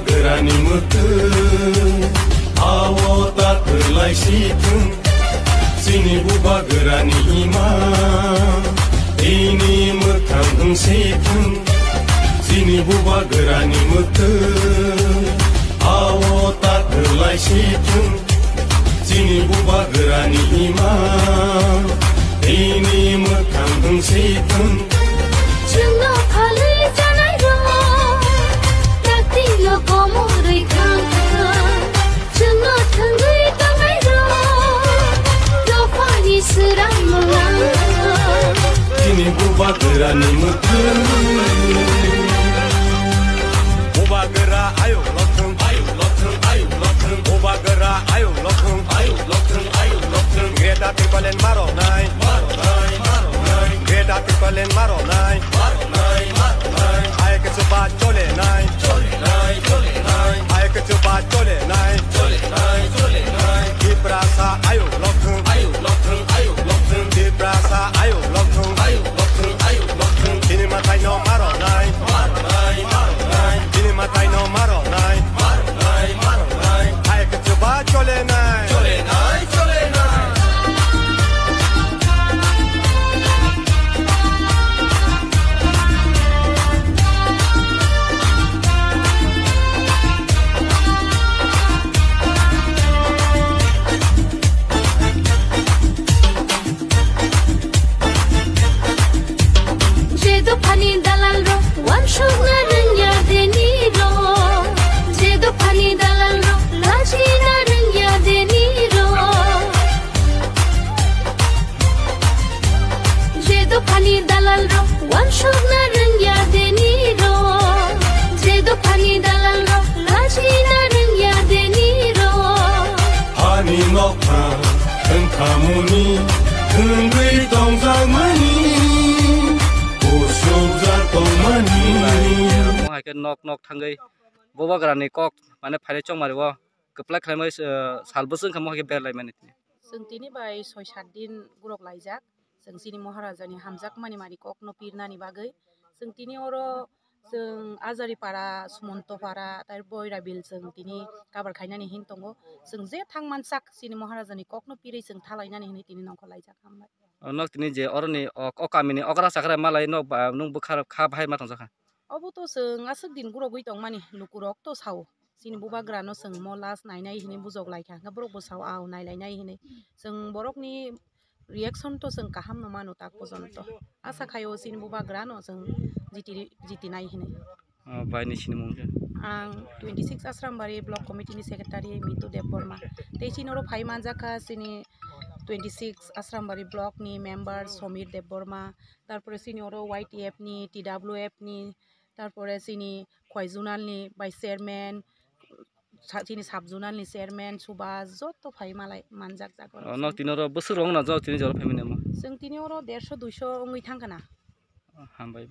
गोरानि मोथो आवा दाखोलायसिथों जोंनि बुबा गोरानि इमा इनि मोखां होंसेथों जोंनि बुबा गोरानि मोथो आवा दाखोलायसिथों जोंनि बुबा गोरानि इमा इनि मोखां होंसेथों जोंना फालै जानाय दं दाख्लिल' गमरै खांथों जोंना थोंगै दांनाय दं दफानि सोरां मोलांथों जोंनि बुबा गोरानि मोथो बुबा गोरा आयौ लथों बुबा गोरा आयौ लथों गेदा तिरपालेन मारनाय गेदा तिरपालेन मारनाय आयके चुबा चले नाय आयके चुबा चले नाय दिप्रासा आयौ लथों दिप्रासा आयौ लथों दिनै माथाय न मारनाय दिनै माथाय न मारनाय आयके चुबा चले नाय Pani dalal ro, wan shogna rengya deni ro. Jedo pani dalal ro, laji na rengya deni ro. Jedo pani dalal ro, wan shogna rengya deni ro. Jedo pani dalal ro, laji na rengya deni ro. Pani nokta, tengkamuni, tengui tongzamani. Hai nok thangai boba grani kok mane phare chong mari wo keplak khlai sal bosun khamo ke berlai mane जों तिनि बाय 6-7 दिन गुरक लायजाक जों सिनि महाराजानि हामजाक मानि मारि कक न पिरनानि बागै जों तिनि अरो जों आजारिपारा सुमन्तपारा तार बयरा बिल जों तिनि काबार खायनानि हिन दंगो जों जे थांमानसाक सिनि महाराजानि कक न पिरै जों थालायनानि हिनि तिनि नंखौ लायजाक हामबाय nok tini je orni okamini okra sakra malai nok nung bukhar kha bhai ma tong jaka अब तो जों आसक दिन गुरक गई दं मानि लुकुरक तो साव सिनि बुबा ग्रानो जों मलास नायनाय हिनि बुजक लायखा बरक बसाव आव नायलायनाय हिनि जों बरकनि रिएक्शन तो जों काहाम न मानु ताक पर्यन्त आसा खायो सिनि बुबा ग्रानो जों जिति नाय हिनि बायनि सिनि मुंजे आं 26 आश्रामबारि ब्लक कमिटिनि सेक्रेटारि मितु देब बर्मा तेसिनरो फाइ मानजाखा सिनि 26 आश्रामबारि ब्लक नि मेम्बार समीर देब बर्मा तारपरे सिनिरो YTF नि TWF नि तारपरे सिनि खयजुनाल नि बाय चेयरमैन सिनि साब जुनाल नि चेयरमैन सुबास जत फाइ मालाय मानजाक जागो nok tinoro bosur rong na jaw tini jor family ma जों तिनिरो 150-200 ओंगै थांगोना हामबाय